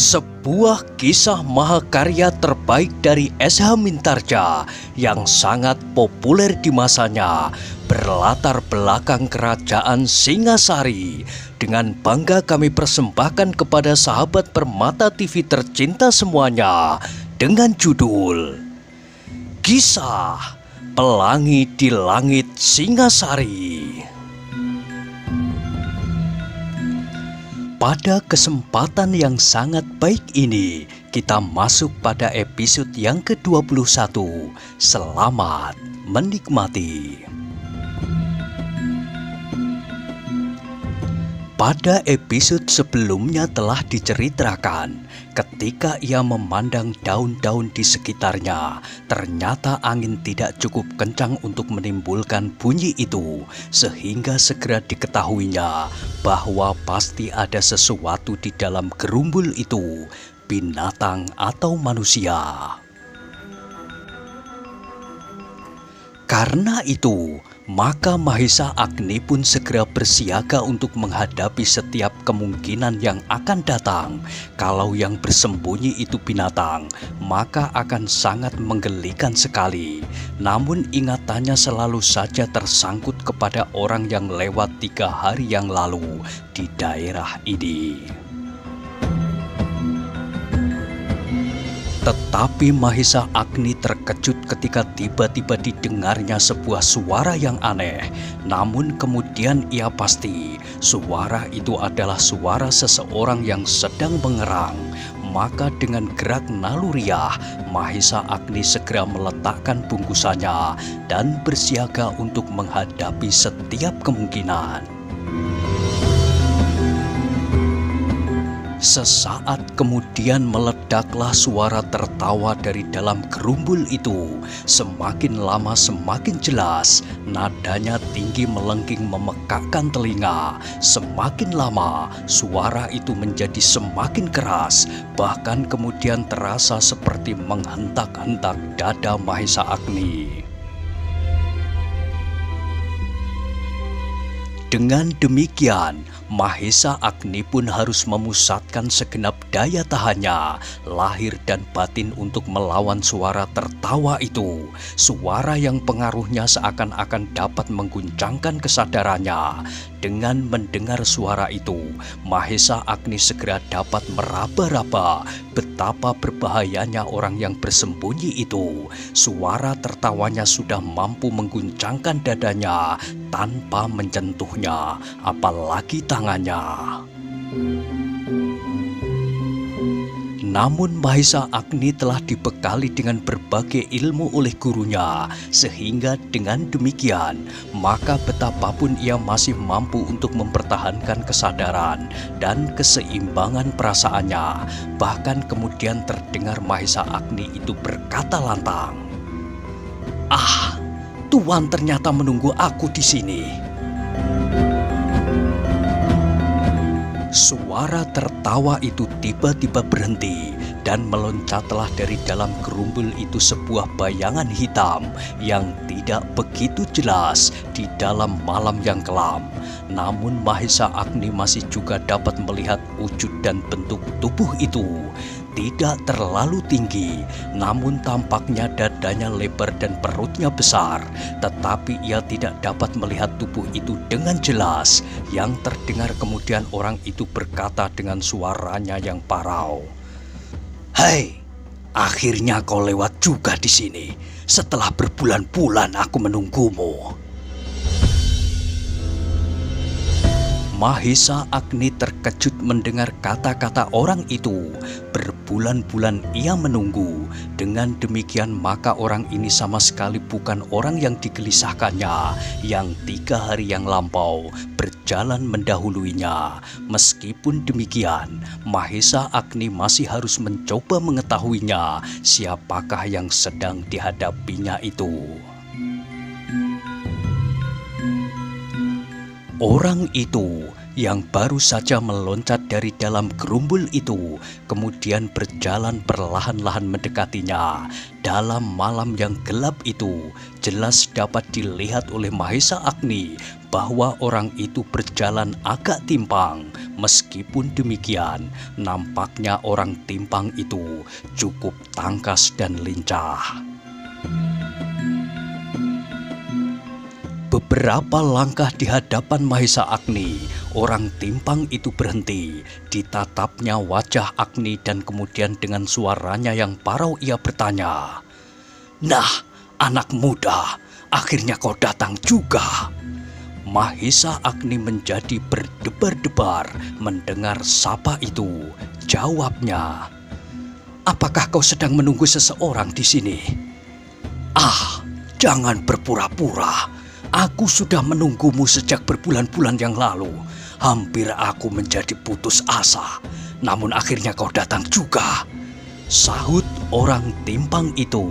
Sebuah kisah mahakarya terbaik dari S.H. Mintarja yang sangat populer di masanya, berlatar belakang kerajaan Singasari. Dengan bangga kami persembahkan kepada sahabat Permata TV tercinta semuanya dengan judul Kisah Pelangi di Langit Singasari. Pada kesempatan yang sangat baik ini, kita masuk pada episode yang ke-21. Selamat menikmati. Pada episode sebelumnya telah diceritakan, ketika ia memandang daun-daun di sekitarnya, ternyata angin tidak cukup kencang untuk menimbulkan bunyi itu, sehingga segera diketahuinya bahwa pasti ada sesuatu di dalam gerumbul itu, binatang atau manusia. Karena itu, maka Mahesa Agni pun segera bersiaga untuk menghadapi setiap kemungkinan yang akan datang. Kalau yang bersembunyi itu binatang, maka akan sangat menggelikan sekali. Namun ingatannya selalu saja tersangkut kepada orang yang lewat 3 hari yang lalu di daerah ini. Tetapi Mahesa Agni terkejut ketika tiba-tiba didengarnya sebuah suara yang aneh. Namun kemudian ia pasti suara itu adalah suara seseorang yang sedang mengerang. Maka dengan gerak naluriah, Mahesa Agni segera meletakkan bungkusannya dan bersiaga untuk menghadapi setiap kemungkinan. Sesaat kemudian meledaklah suara tertawa dari dalam gerumbul itu. Semakin lama semakin jelas, nadanya tinggi melengking memekakkan telinga. Semakin lama suara itu menjadi semakin keras, bahkan kemudian terasa seperti menghentak-hentak dada Mahesa Agni. Dengan demikian, Mahesa Agni pun harus memusatkan segenap daya tahannya, lahir dan batin untuk melawan suara tertawa itu. Suara yang pengaruhnya seakan-akan dapat mengguncangkan kesadarannya. Dengan mendengar suara itu, Mahesa Agni segera dapat meraba-raba betapa berbahayanya orang yang bersembunyi itu. Suara tertawanya sudah mampu mengguncangkan dadanya tanpa menyentuhnya, apalagi tangannya. Namun Mahesa Agni telah dibekali dengan berbagai ilmu oleh gurunya, sehingga dengan demikian, maka betapapun ia masih mampu untuk mempertahankan kesadaran dan keseimbangan perasaannya. Bahkan kemudian terdengar Mahesa Agni itu berkata lantang, "Ah, Tuan ternyata menunggu aku di sini." Suara tertawa itu tiba-tiba berhenti dan meloncatlah dari dalam gerumbul itu sebuah bayangan hitam yang tidak begitu jelas di dalam malam yang kelam. Namun Mahesa Agni masih juga dapat melihat wujud dan bentuk tubuh itu. Tidak terlalu tinggi, namun tampaknya dadanya lebar dan perutnya besar. Tetapi ia tidak dapat melihat tubuh itu dengan jelas. Yang terdengar kemudian orang itu berkata dengan suaranya yang parau, "Hei, akhirnya kau lewat juga di sini. Setelah berbulan-bulan aku menunggumu." Mahesa Agni terkejut mendengar kata-kata orang itu. Berbulan-bulan ia menunggu. Dengan demikian maka orang ini sama sekali bukan orang yang digelisahkannya, yang 3 hari yang lampau berjalan mendahuluinya. Meskipun demikian, Mahesa Agni masih harus mencoba mengetahuinya siapakah yang sedang dihadapinya itu. Orang itu yang baru saja meloncat dari dalam gerumbul itu, kemudian berjalan perlahan-lahan mendekatinya. Dalam malam yang gelap itu, jelas dapat dilihat oleh Mahesa Agni bahwa orang itu berjalan agak timpang. Meskipun demikian, nampaknya orang timpang itu cukup tangkas dan lincah. Beberapa langkah di hadapan Mahesa Agni, orang timpang itu berhenti. Ditatapnya wajah Agni dan kemudian dengan suaranya yang parau ia bertanya, "Nah, anak muda, akhirnya kau datang juga." Mahesa Agni menjadi berdebar-debar mendengar sapa itu. Jawabnya, "Apakah kau sedang menunggu seseorang di sini?" "Ah, jangan berpura-pura. Aku sudah menunggumu sejak berbulan-bulan yang lalu. Hampir aku menjadi putus asa. Namun akhirnya kau datang juga," sahut orang timpang itu.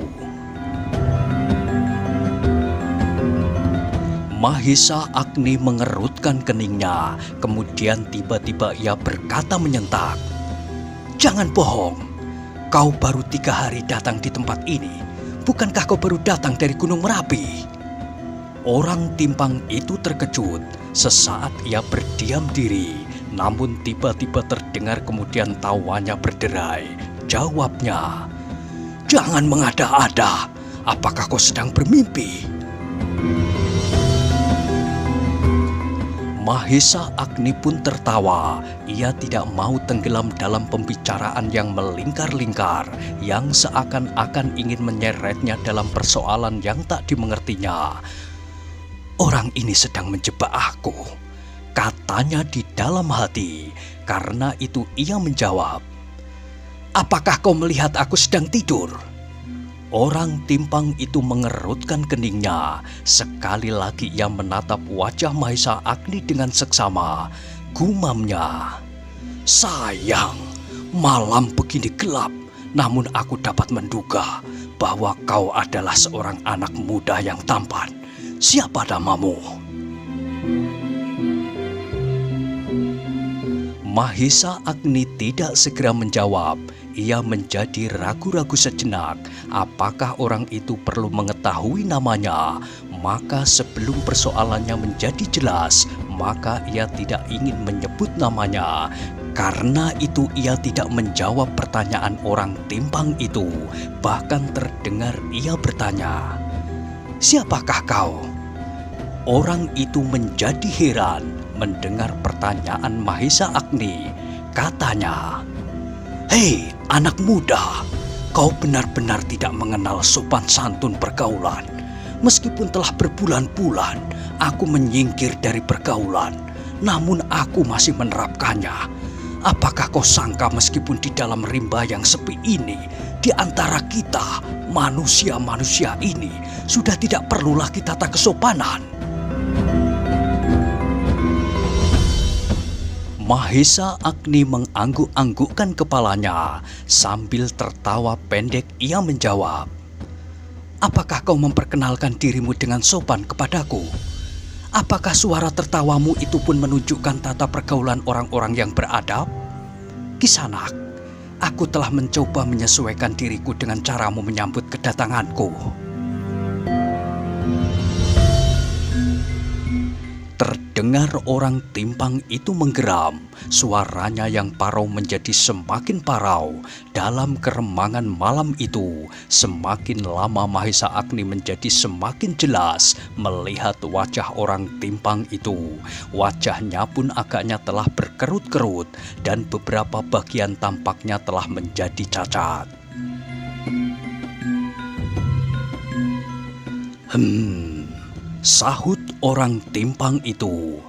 Mahesa Agni mengerutkan keningnya. Kemudian tiba-tiba ia berkata menyentak, "Jangan bohong. Kau baru 3 hari datang di tempat ini. Bukankah kau baru datang dari Gunung Merapi?" Orang timpang itu terkejut. Sesaat ia berdiam diri, namun tiba-tiba terdengar kemudian tawanya berderai. Jawabnya, "Jangan mengada-ada. Apakah kau sedang bermimpi?" Mahesa Agni pun tertawa. Ia tidak mau tenggelam dalam pembicaraan yang melingkar-lingkar, yang seakan-akan ingin menyeretnya dalam persoalan yang tak dimengertinya. "Orang ini sedang menjebak aku," katanya di dalam hati. Karena itu ia menjawab, "Apakah kau melihat aku sedang tidur?" Orang timpang itu mengerutkan keningnya. Sekali lagi ia menatap wajah Mahesa Agni dengan seksama. Gumamnya, "Sayang, malam begini gelap, namun aku dapat menduga bahwa kau adalah seorang anak muda yang tampan. Siapa namamu?" Mahesa Agni tidak segera menjawab. Ia menjadi ragu-ragu sejenak. Apakah orang itu perlu mengetahui namanya? Maka sebelum persoalannya menjadi jelas, maka ia tidak ingin menyebut namanya. Karena itu ia tidak menjawab pertanyaan orang timpang itu. Bahkan terdengar ia bertanya, "Siapakah kau?" Orang itu menjadi heran mendengar pertanyaan Mahesa Agni. Katanya, "Hei anak muda, kau benar-benar tidak mengenal sopan santun pergaulan. Meskipun telah berbulan-bulan aku menyingkir dari pergaulan, namun aku masih menerapkannya. Apakah kau sangka meskipun di dalam rimba yang sepi ini, di antara kita manusia-manusia ini sudah tidak perlu lagi tata kesopanan?" Mahesa Agni mengangguk-anggukkan kepalanya. Sambil tertawa pendek ia menjawab, "Apakah kau memperkenalkan dirimu dengan sopan kepadaku? Apakah suara tertawamu itu pun menunjukkan tata pergaulan orang-orang yang beradab? Kisanak, aku telah mencoba menyesuaikan diriku dengan caramu menyambut kedatanganku." Terdengar orang timpang itu menggeram. Suaranya yang parau menjadi semakin parau. Dalam keremangan malam itu, semakin lama Mahesa Agni menjadi semakin jelas melihat wajah orang timpang itu. Wajahnya pun agaknya telah berkerut-kerut dan beberapa bagian tampaknya telah menjadi cacat. Sahut orang timpang itu,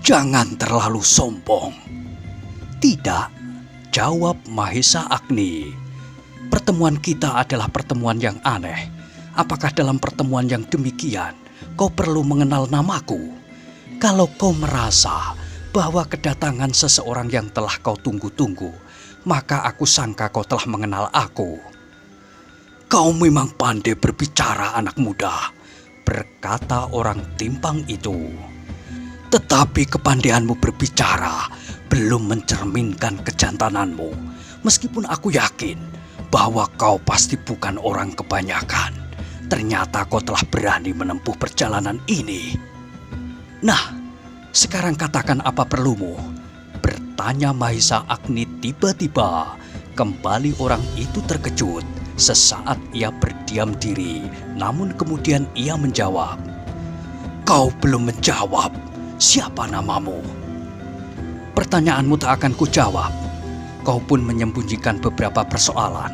"Jangan terlalu sombong." "Tidak," jawab Mahesa Agni. "Pertemuan kita adalah pertemuan yang aneh. Apakah dalam pertemuan yang demikian kau perlu mengenal namaku? Kalau kau merasa bahwa kedatangan seseorang yang telah kau tunggu-tunggu, maka aku sangka kau telah mengenal aku." "Kau memang pandai berbicara, anak muda," berkata orang timpang itu. Tetapi kepandaianmu berbicara belum mencerminkan kejantananmu. Meskipun aku yakin bahwa kau pasti bukan orang kebanyakan, ternyata kau telah berani menempuh perjalanan ini. Nah, sekarang katakan apa perlumu? Bertanya Mahisa Agni. Tiba-tiba kembali orang itu terkejut. Sesaat ia berdiam diri, namun kemudian ia menjawab. Kau belum menjawab. Siapa namamu? Pertanyaanmu tak akan kujawab. Kau pun menyembunyikan beberapa persoalan.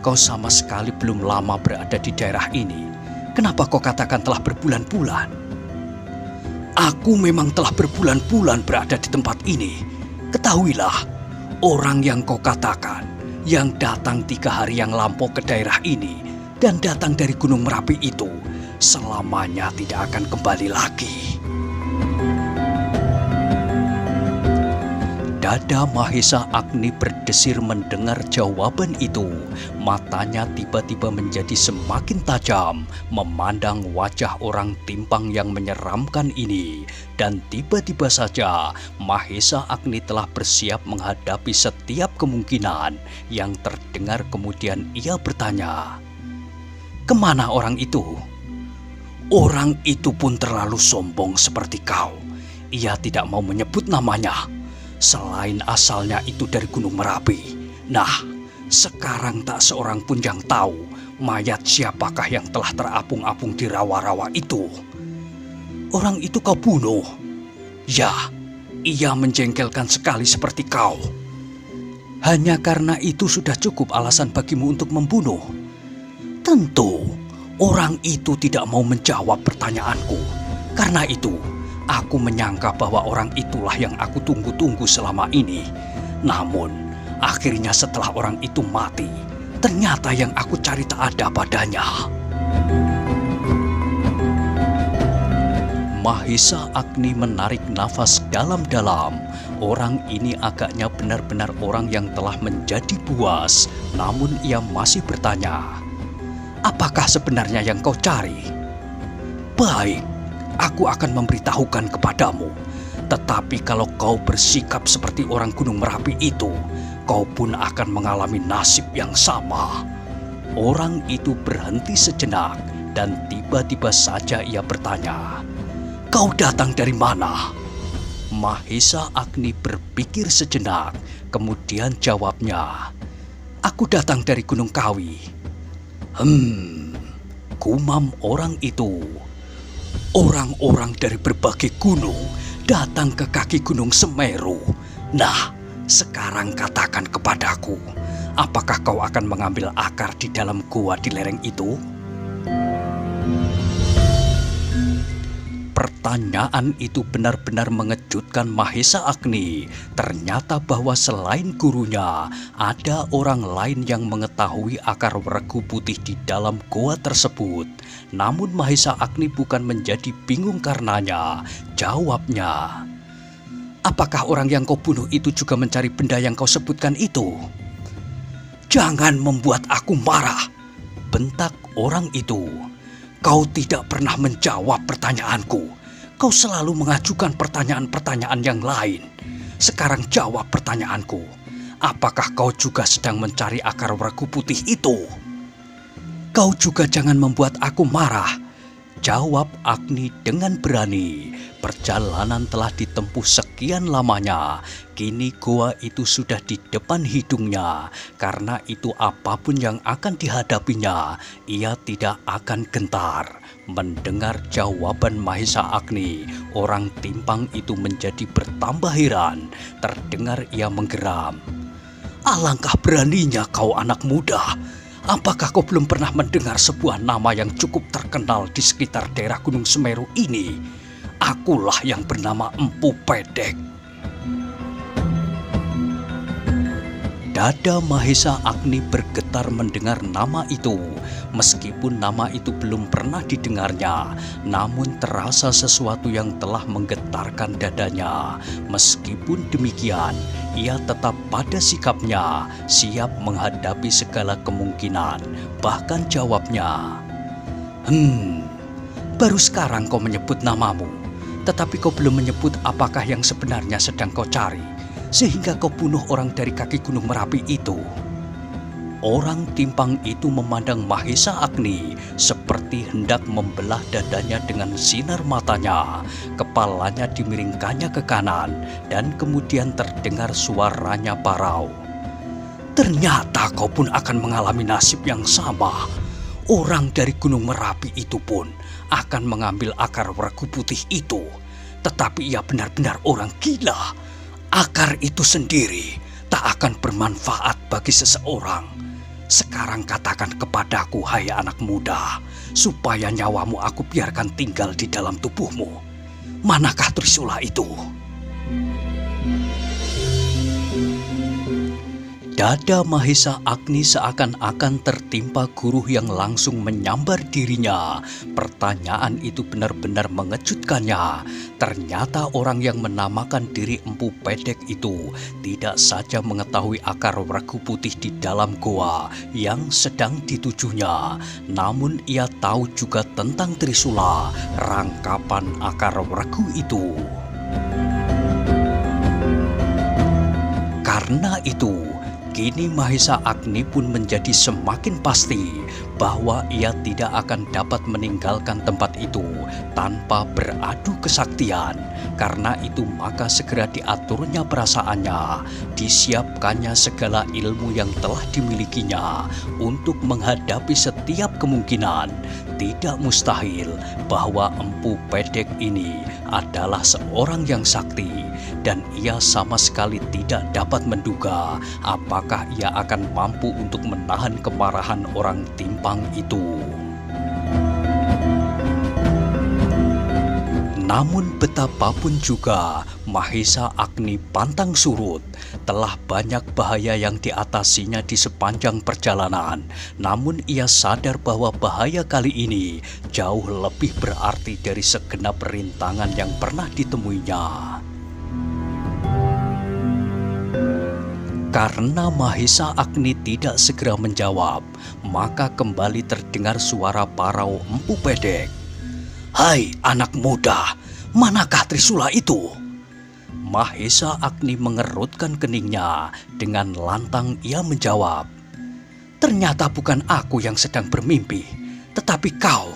Kau sama sekali belum lama berada di daerah ini. Kenapa kau katakan telah berbulan-bulan? Aku memang telah berbulan-bulan berada di tempat ini. Ketahuilah, orang yang kau katakan, yang datang 3 hari yang lampau ke daerah ini dan datang dari Gunung Merapi itu, selamanya tidak akan kembali lagi. Dada Mahisa Agni berdesir mendengar jawaban itu. Matanya tiba-tiba menjadi semakin tajam, memandang wajah orang timpang yang menyeramkan ini. Dan tiba-tiba saja Mahisa Agni telah bersiap menghadapi setiap kemungkinan. Yang terdengar kemudian ia bertanya, "Kemana orang itu?" "Orang itu pun terlalu sombong seperti kau. Ia tidak mau menyebut namanya. Selain asalnya itu dari Gunung Merapi. Nah, sekarang tak seorang pun yang tahu mayat siapakah yang telah terapung-apung di rawa-rawa itu." "Orang itu kau bunuh?" "Ya, ia menjengkelkan sekali seperti kau." "Hanya karena itu sudah cukup alasan bagimu untuk membunuh?" "Tentu, orang itu tidak mau menjawab pertanyaanku. Karena itu, aku menyangka bahwa orang itulah yang aku tunggu-tunggu selama ini. Namun, akhirnya setelah orang itu mati, ternyata yang aku cari tak ada padanya." Mahisa Agni menarik nafas dalam-dalam. Orang ini agaknya benar-benar orang yang telah menjadi buas. Namun ia masih bertanya, "Apakah sebenarnya yang kau cari?" "Baik, aku akan memberitahukan kepadamu. Tetapi kalau kau bersikap seperti orang Gunung Merapi itu, kau pun akan mengalami nasib yang sama." Orang itu berhenti sejenak dan tiba-tiba saja ia bertanya, "Kau datang dari mana?" Mahisa Agni berpikir sejenak, kemudian jawabnya, "Aku datang dari Gunung Kawi." Gumam orang itu. "Orang-orang dari berbagai gunung datang ke kaki Gunung Semeru. Nah, sekarang katakan kepadaku, apakah kau akan mengambil akar di dalam gua di lereng itu?" Pertanyaan itu benar-benar mengejutkan Mahisa Agni. Ternyata bahwa selain gurunya, ada orang lain yang mengetahui akar regu putih di dalam goa tersebut. Namun Mahisa Agni bukan menjadi bingung karenanya. Jawabnya, "Apakah orang yang kau bunuh itu juga mencari benda yang kau sebutkan itu?" "Jangan membuat aku marah," bentak orang itu. "Kau tidak pernah menjawab pertanyaanku. Kau selalu mengajukan pertanyaan-pertanyaan yang lain. Sekarang jawab pertanyaanku. Apakah kau juga sedang mencari akar regu putih itu?" "Kau juga jangan membuat aku marah," jawab Agni dengan berani. Perjalanan telah ditempuh sekian lamanya. Kini goa itu sudah di depan hidungnya. Karena itu apapun yang akan dihadapinya, ia tidak akan gentar. Mendengar jawaban Mahisa Agni, orang timpang itu menjadi bertambah heran. Terdengar ia menggeram. "Alangkah beraninya kau anak muda. Apakah kau belum pernah mendengar sebuah nama yang cukup terkenal di sekitar daerah Gunung Semeru ini? Akulah yang bernama Empu Pedek." Dada Mahisa Agni bergetar mendengar nama itu. Meskipun nama itu belum pernah didengarnya, namun terasa sesuatu yang telah menggetarkan dadanya. Meskipun demikian, ia tetap pada sikapnya, siap menghadapi segala kemungkinan. Bahkan jawabnya, "Baru sekarang kau menyebut namamu. Tetapi kau belum menyebut apakah yang sebenarnya sedang kau cari, sehingga kau bunuh orang dari kaki Gunung Merapi itu." Orang timpang itu memandang Mahesa Agni seperti hendak membelah dadanya dengan sinar matanya. Kepalanya dimiringkannya ke kanan dan kemudian terdengar suaranya parau. "Ternyata kau pun akan mengalami nasib yang sama. Orang dari Gunung Merapi itu pun akan mengambil akar regu putih itu. Tetapi ia benar-benar orang gila. Akar itu sendiri tak akan bermanfaat bagi seseorang. Sekarang katakan kepadaku, hai anak muda, supaya nyawamu aku biarkan tinggal di dalam tubuhmu. Manakah Trisula itu?" Dada Mahesa Agni seakan-akan tertimpa guruh yang langsung menyambar dirinya. Pertanyaan itu benar-benar mengejutkannya. Ternyata orang yang menamakan diri Empu Pedek itu tidak saja mengetahui akar regu putih di dalam goa yang sedang ditujunya, namun ia tahu juga tentang Trisula, rangkapan akar regu itu. Karena itu, kini Mahesa Agni pun menjadi semakin pasti bahwa ia tidak akan dapat meninggalkan tempat itu tanpa beradu kesaktian. Karena itu maka segera diaturnya perasaannya, disiapkannya segala ilmu yang telah dimilikinya untuk menghadapi setiap kemungkinan. Tidak mustahil bahwa Empu Pedek ini adalah seorang yang sakti, dan ia sama sekali tidak dapat menduga apakah ia akan mampu untuk menahan kemarahan orang timpang itu. Namun betapapun juga Mahesa Agni pantang surut, telah banyak bahaya yang diatasinya di sepanjang perjalanan. Namun ia sadar bahwa bahaya kali ini jauh lebih berarti dari segenap rintangan yang pernah ditemuinya. Karena Mahesa Agni tidak segera menjawab, maka kembali terdengar suara parau Empu Pedek. "Hai anak muda, manakah Trisula itu?" Mahesa Agni mengerutkan keningnya. Dengan lantang ia menjawab, "Ternyata bukan aku yang sedang bermimpi, tetapi kau."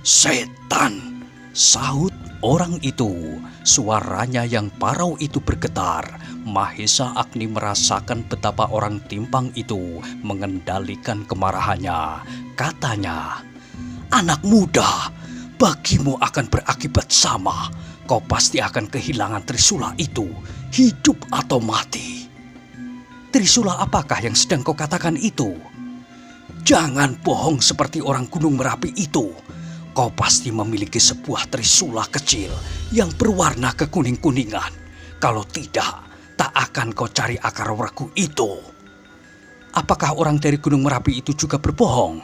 "Setan!" sahut orang itu. Suaranya yang parau itu bergetar. Mahesa Agni merasakan betapa orang timpang itu mengendalikan kemarahannya. Katanya, "Anak muda, bagimu akan berakibat sama. Kau pasti akan kehilangan Trisula itu, hidup atau mati." "Trisula apakah yang sedang kau katakan itu?" "Jangan bohong seperti orang Gunung Merapi itu. Kau pasti memiliki sebuah Trisula kecil yang berwarna kekuning-kuningan. Kalau tidak, tak akan kau cari akar regu itu." "Apakah orang dari Gunung Merapi itu juga berbohong?"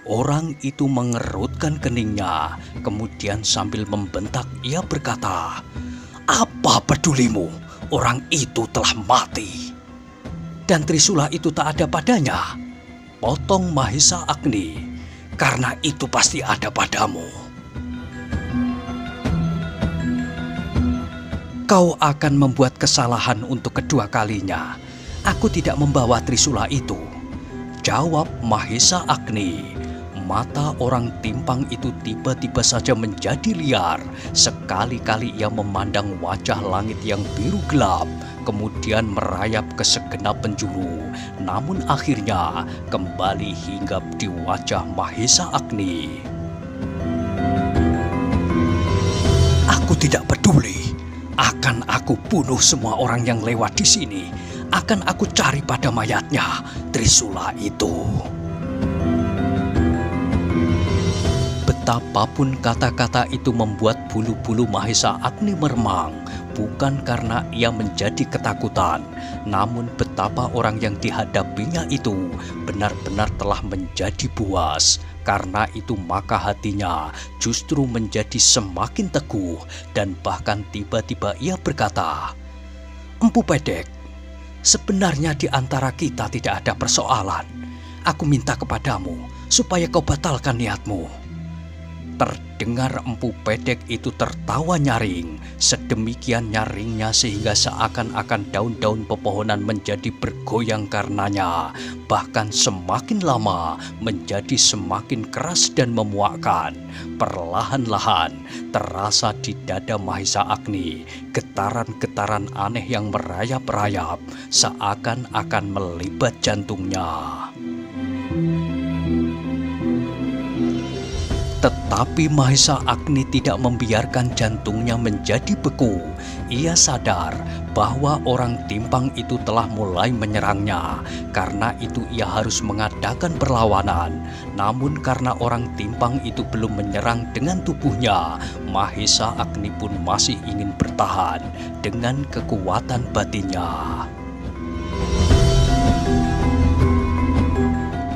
Orang itu mengerutkan keningnya, kemudian sambil membentak ia berkata, "Apa pedulimu? Orang itu telah mati." "Dan Trisula itu tak ada padanya?" potong Mahesa Agni. "Karena itu pasti ada padamu. Kau akan membuat kesalahan untuk kedua kalinya. Aku tidak membawa Trisula itu," jawab Mahesa Agni. Mata orang timpang itu tiba-tiba saja menjadi liar. Sekali-kali ia memandang wajah langit yang biru gelap, kemudian merayap ke segenap penjuru. Namun akhirnya kembali hinggap di wajah Mahesa Agni. "Aku tidak peduli. Akan aku bunuh semua orang yang lewat di sini. Akan aku cari pada mayatnya Trisula itu." Betapapun kata-kata itu membuat bulu-bulu Mahesa Agni meremang, bukan karena ia menjadi ketakutan, namun betapa orang yang dihadapinya itu benar-benar telah menjadi buas. Karena itu maka hatinya justru menjadi semakin teguh, dan bahkan tiba-tiba ia berkata, "Empu Pedek, sebenarnya di antara kita tidak ada persoalan. Aku minta kepadamu supaya kau batalkan niatmu." Terdengar Empu Pedek itu tertawa nyaring, sedemikian nyaringnya sehingga seakan-akan daun-daun pepohonan menjadi bergoyang karenanya. Bahkan semakin lama menjadi semakin keras dan memuakkan. Perlahan-lahan terasa di dada Mahesa Agni getaran-getaran aneh yang merayap-rayap, seakan-akan melibat jantungnya. Tetapi Mahesa Agni tidak membiarkan jantungnya menjadi beku. Ia sadar bahwa orang timpang itu telah mulai menyerangnya. Karena itu ia harus mengadakan perlawanan. Namun karena orang timpang itu belum menyerang dengan tubuhnya, Mahesa Agni pun masih ingin bertahan dengan kekuatan batinnya.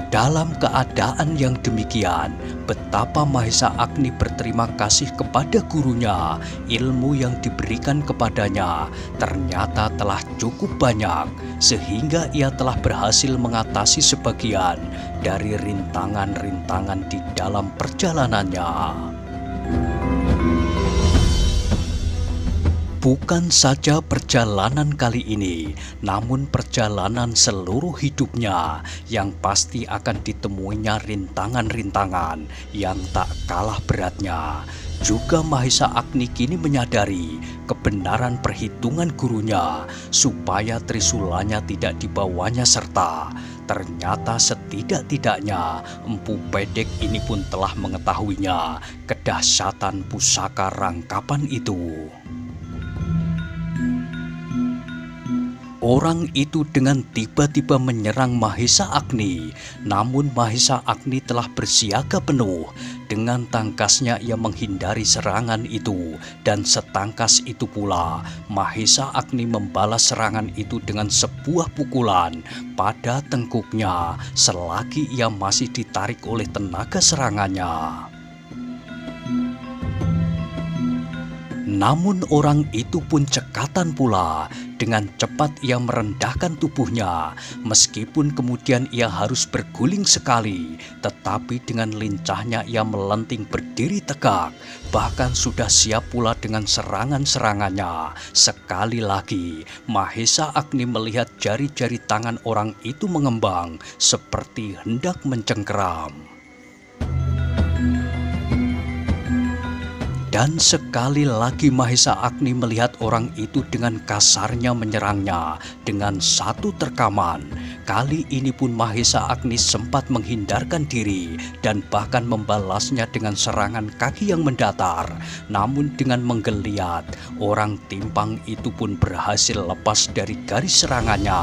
Dalam keadaan yang demikian, betapa Mahesa Agni berterima kasih kepada gurunya. Ilmu yang diberikan kepadanya ternyata telah cukup banyak, sehingga ia telah berhasil mengatasi sebagian dari rintangan-rintangan di dalam perjalanannya. Bukan saja perjalanan kali ini, namun perjalanan seluruh hidupnya yang pasti akan ditemuinya rintangan-rintangan yang tak kalah beratnya. Juga Mahesa Agni kini menyadari kebenaran perhitungan gurunya supaya trisulanya tidak dibawanya serta. Ternyata setidak-tidaknya Empu Pedek ini pun telah mengetahuinya kedahsyatan pusaka rangkapan itu. Orang itu dengan tiba-tiba menyerang Mahesa Agni, namun Mahesa Agni telah bersiaga penuh. Dengan tangkasnya ia menghindari serangan itu, dan setangkas itu pula Mahesa Agni membalas serangan itu dengan sebuah pukulan pada tengkuknya selagi ia masih ditarik oleh tenaga serangannya. Namun orang itu pun cekatan pula. Dengan cepat ia merendahkan tubuhnya, meskipun kemudian ia harus berguling sekali, tetapi dengan lincahnya ia melenting berdiri tegak, bahkan sudah siap pula dengan serangan-serangannya. Sekali lagi, Mahesa Agni melihat jari-jari tangan orang itu mengembang, seperti hendak mencengkeram. Dan sekali lagi Mahesa Agni melihat orang itu dengan kasarnya menyerangnya dengan satu terkaman. Kali ini pun Mahesa Agni sempat menghindarkan diri dan bahkan membalasnya dengan serangan kaki yang mendatar. Namun dengan menggeliat, orang timpang itu pun berhasil lepas dari garis serangannya.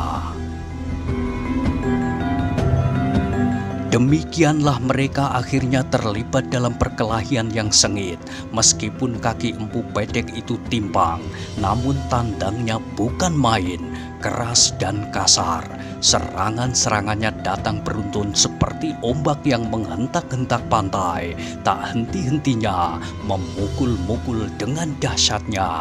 Demikianlah mereka akhirnya terlibat dalam perkelahian yang sengit. Meskipun kaki Empu Pedek itu timpang, namun tandangnya bukan main, keras dan kasar. Serangan-serangannya datang beruntun seperti ombak yang menghentak-hentak pantai, tak henti-hentinya memukul-mukul dengan dahsyatnya.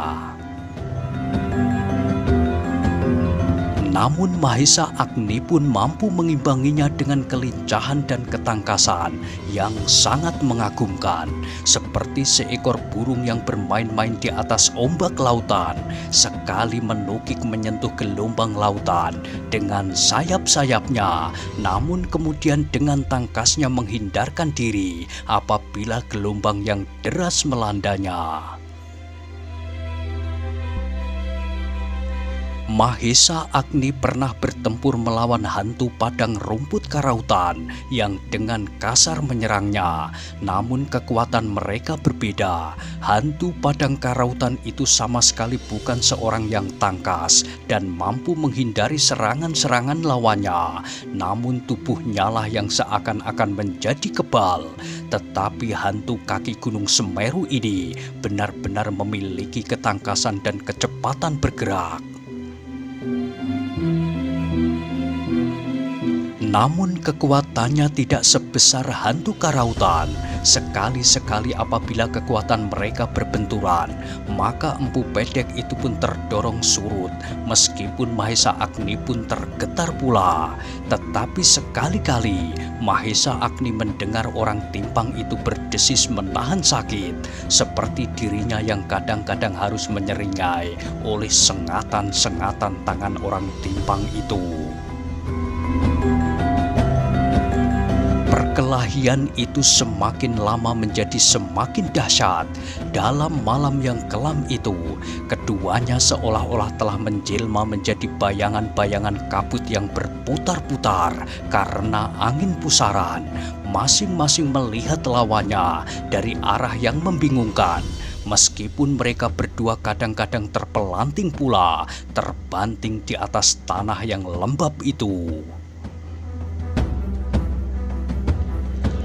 Namun Mahesa Agni pun mampu mengimbanginya dengan kelincahan dan ketangkasan yang sangat mengagumkan. Seperti seekor burung yang bermain-main di atas ombak lautan, sekali menukik menyentuh gelombang lautan dengan sayap-sayapnya, namun kemudian dengan tangkasnya menghindarkan diri apabila gelombang yang deras melandanya. Mahesa Agni pernah bertempur melawan hantu padang rumput karautan yang dengan kasar menyerangnya. Namun kekuatan mereka berbeda. Hantu padang karautan itu sama sekali bukan seorang yang tangkas dan mampu menghindari serangan-serangan lawannya. Namun tubuhnya lah yang seakan-akan menjadi kebal. Tetapi hantu kaki Gunung Semeru ini benar-benar memiliki ketangkasan dan kecepatan bergerak. Namun kekuatannya tidak sebesar hantu karautan. Sekali-sekali apabila kekuatan mereka berbenturan, maka Empu Pedek itu pun terdorong surut, meskipun Mahesa Agni pun tergetar pula. Tetapi sekali-kali Mahesa Agni mendengar orang timpang itu berdesis menahan sakit, seperti dirinya yang kadang-kadang harus menyeringai oleh sengatan-sengatan tangan orang timpang itu. Perkelahian itu semakin lama menjadi semakin dahsyat. Dalam malam yang kelam itu, keduanya seolah-olah telah menjelma menjadi bayangan-bayangan kabut yang berputar-putar karena angin pusaran. Masing-masing melihat lawannya dari arah yang membingungkan. Meskipun mereka berdua kadang-kadang terpelanting pula, terbanting di atas tanah yang lembab itu.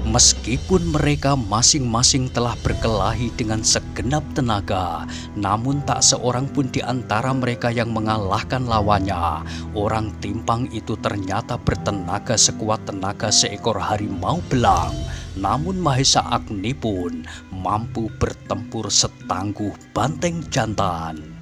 Meskipun mereka masing-masing telah berkelahi dengan segenap tenaga, namun tak seorang pun di antara mereka yang mengalahkan lawannya. Orang timpang itu ternyata bertenaga sekuat tenaga seekor harimau belang. Namun Mahesa Agni pun mampu bertempur setangguh banteng jantan.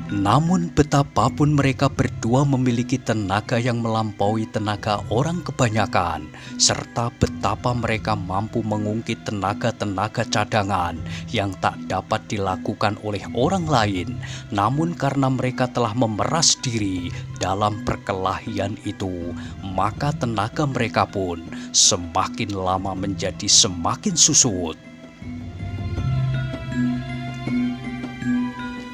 Namun betapapun mereka berdua memiliki tenaga yang melampaui tenaga orang kebanyakan, serta betapa mereka mampu mengungkit tenaga-tenaga cadangan yang tak dapat dilakukan oleh orang lain, namun karena mereka telah memeras diri dalam perkelahian itu, maka tenaga mereka pun semakin lama menjadi semakin susut.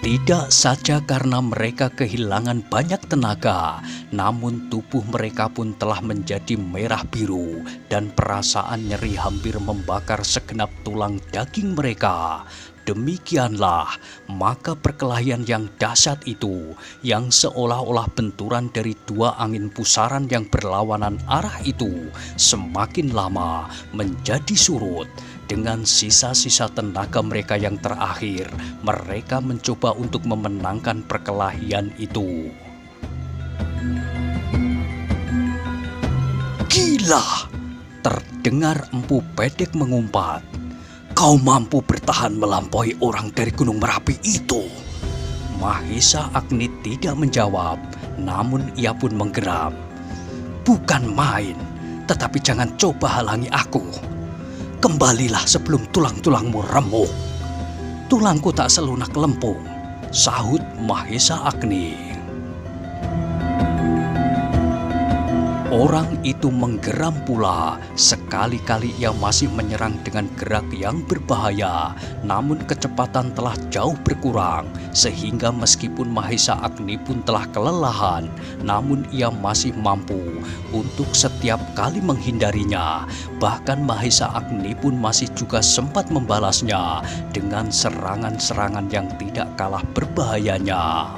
Tidak saja karena mereka kehilangan banyak tenaga, namun tubuh mereka pun telah menjadi merah biru dan perasaan nyeri hampir membakar segenap tulang daging mereka. Demikianlah, maka perkelahian yang dahsyat itu, yang seolah-olah benturan dari dua angin pusaran yang berlawanan arah itu, semakin lama menjadi surut. Dengan sisa-sisa tenaga mereka yang terakhir, mereka mencoba untuk memenangkan perkelahian itu. Gila! Terdengar Empu Pedek mengumpat. Kau mampu bertahan melampaui orang dari Gunung Merapi itu. Mahesa Agni tidak menjawab, namun ia pun menggeram. Bukan main, tetapi jangan coba halangi aku. Kembalilah sebelum tulang-tulangmu remuk. Tulangku tak selunak lempung, sahut Mahesa Agni. Orang itu menggeram pula. Sekali-kali ia masih menyerang dengan gerak yang berbahaya, namun kecepatan telah jauh berkurang, sehingga meskipun Mahesa Agni pun telah kelelahan, namun ia masih mampu untuk setiap kali menghindarinya. Bahkan Mahesa Agni pun masih juga sempat membalasnya dengan serangan-serangan yang tidak kalah berbahayanya.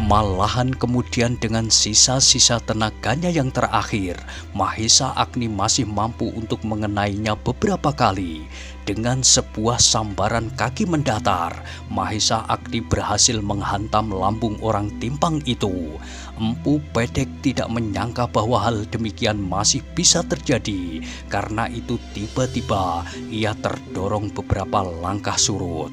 Malahan kemudian dengan sisa-sisa tenaganya yang terakhir, Mahesa Agni masih mampu untuk mengenainya beberapa kali. Dengan sebuah sambaran kaki mendatar, Mahesa Agni berhasil menghantam lambung orang timpang itu. Empu Pedek tidak menyangka bahwa hal demikian masih bisa terjadi. Karena itu tiba-tiba ia terdorong beberapa langkah surut.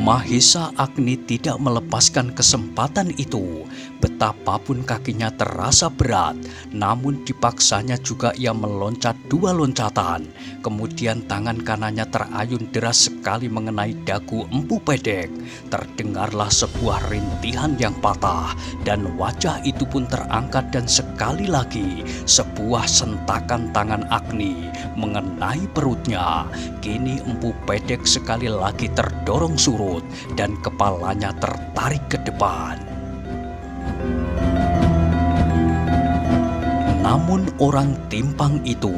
Mahesa Agni tidak melepaskan kesempatan itu. Betapapun kakinya terasa berat, namun dipaksanya juga ia meloncat 2 loncatan. Kemudian tangan kanannya terayun deras sekali mengenai dagu Empu Pedek. Terdengarlah sebuah rintihan yang patah, dan wajah itu pun terangkat, dan sekali lagi sebuah sentakan tangan Agni mengenai perutnya. Kini Empu Pedek sekali lagi terdorong surut dan kepalanya tertarik ke depan. Namun orang timpang itu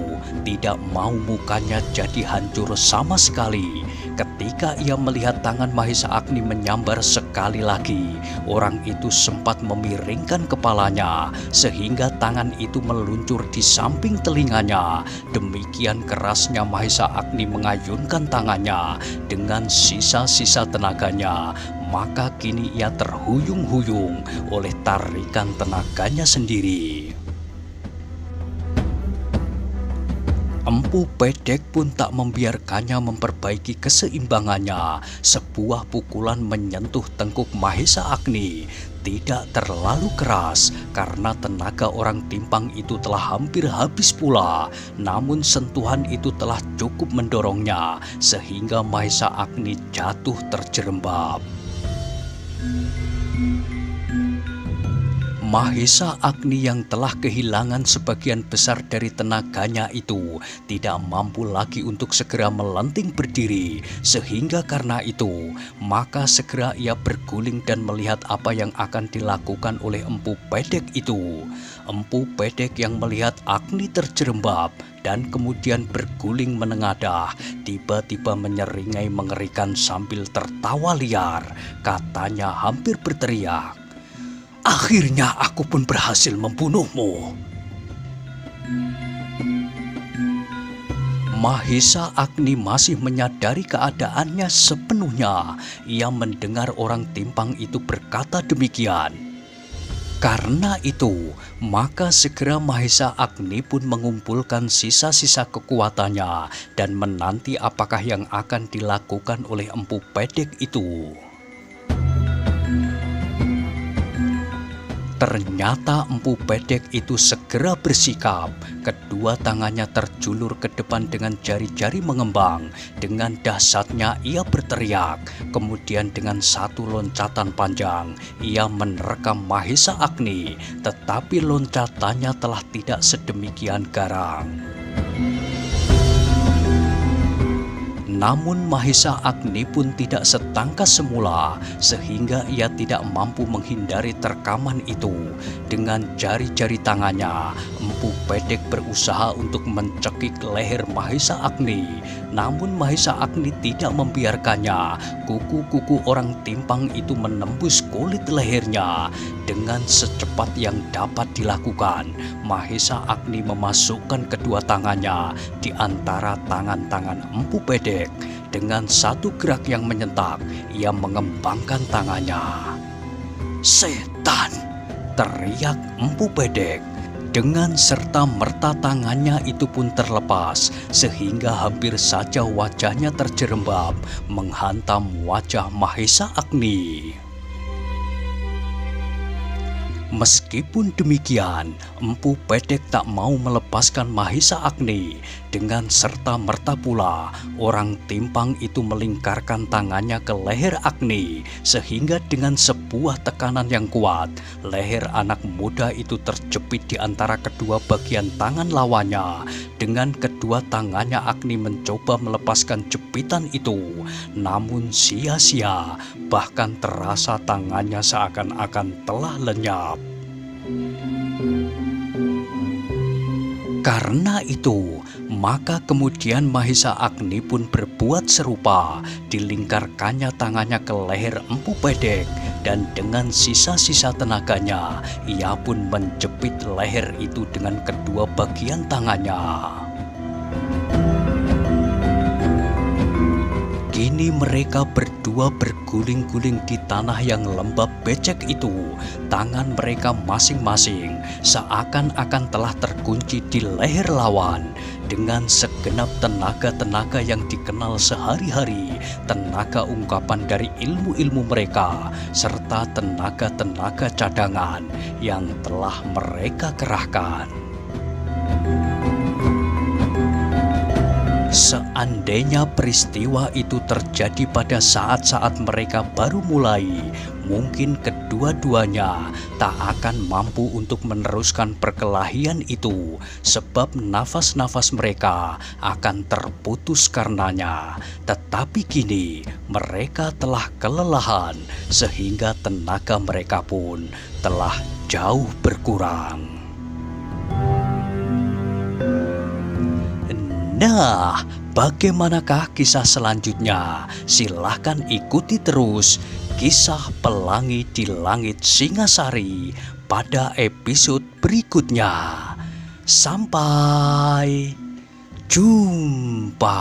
tidak mau mukanya jadi hancur sama sekali. Ketika ia melihat tangan Mahesa Agni menyambar sekali lagi, orang itu sempat memiringkan kepalanya sehingga tangan itu meluncur di samping telinganya. Demikian kerasnya Mahesa Agni mengayunkan tangannya dengan sisa-sisa tenaganya, maka kini ia terhuyung-huyung oleh tarikan tenaganya sendiri. Empu Pedek pun tak membiarkannya memperbaiki keseimbangannya. Sebuah pukulan menyentuh tengkuk Mahesa Agni. Tidak terlalu keras karena tenaga orang timpang itu telah hampir habis pula. Namun sentuhan itu telah cukup mendorongnya sehingga Mahesa Agni jatuh terjerembab. Mahesa Agni yang telah kehilangan sebagian besar dari tenaganya itu tidak mampu lagi untuk segera melenting berdiri, sehingga karena itu maka segera ia berguling dan melihat apa yang akan dilakukan oleh Empu Pedek itu. Empu Pedek yang melihat Agni terjerembab dan kemudian berguling menengadah, tiba-tiba menyeringai mengerikan sambil tertawa liar. Katanya hampir berteriak, "Akhirnya aku pun berhasil membunuhmu." Mahesa Agni masih menyadari keadaannya sepenuhnya. Ia mendengar orang timpang itu berkata demikian. Karena itu, maka segera Mahesa Agni pun mengumpulkan sisa-sisa kekuatannya dan menanti apakah yang akan dilakukan oleh Empu Pedek itu. Ternyata Empu Pedek itu segera bersikap. Kedua tangannya terjulur ke depan dengan jari-jari mengembang. Dengan dahsyatnya ia berteriak. Kemudian dengan satu loncatan panjang, ia menerkam Mahesa Agni. Tetapi loncatannya telah tidak sedemikian garang. Namun Mahesa Agni pun tidak setangkas semula, sehingga ia tidak mampu menghindari terkaman itu. Dengan jari-jari tangannya, Empu Pedek berusaha untuk mencekik leher Mahesa Agni. Namun Mahesa Agni tidak membiarkannya. Kuku-kuku orang timpang itu menembus kulit lehernya. Dengan secepat yang dapat dilakukan, Mahesa Agni memasukkan kedua tangannya di antara tangan-tangan Empu Pedek. Dengan satu gerak yang menyentak, ia mengembangkan tangannya. "Setan!" teriak Empu Pedek. Dengan serta-merta tangannya itu pun terlepas, sehingga hampir saja wajahnya terjerembab, menghantam wajah Mahesa Agni. Meskipun demikian, Empu Pedek tak mau melepaskan Mahesa Agni. Dengan serta-merta pula, orang timpang itu melingkarkan tangannya ke leher Agni, sehingga dengan sebuah tekanan yang kuat, leher anak muda itu terjepit di antara kedua bagian tangan lawannya. Dengan kedua tangannya Agni mencoba melepaskan jepitan itu, namun sia-sia, bahkan terasa tangannya seakan-akan telah lenyap. Karena itu, maka kemudian Mahesa Agni pun berbuat serupa. Dilingkarkannya tangannya ke leher Empu Pedek, dan dengan sisa-sisa tenaganya, ia pun menjepit leher itu dengan kedua bagian tangannya. Kini mereka berdua berguling-guling di tanah yang lembab becek itu. Tangan mereka masing-masing seakan-akan telah terkunci di leher lawan. Dengan segenap tenaga-tenaga yang dikenal sehari-hari, tenaga ungkapan dari ilmu-ilmu mereka, serta tenaga-tenaga cadangan yang telah mereka kerahkan. Seandainya peristiwa itu terjadi pada saat-saat mereka baru mulai, mungkin kedua-duanya tak akan mampu untuk meneruskan perkelahian itu, sebab nafas-nafas mereka akan terputus karenanya. Tetapi kini mereka telah kelelahan, sehingga tenaga mereka pun telah jauh berkurang. Nah, bagaimanakah kisah selanjutnya? Silahkan ikuti terus kisah Pelangi di Langit Singasari pada episode berikutnya. Sampai jumpa.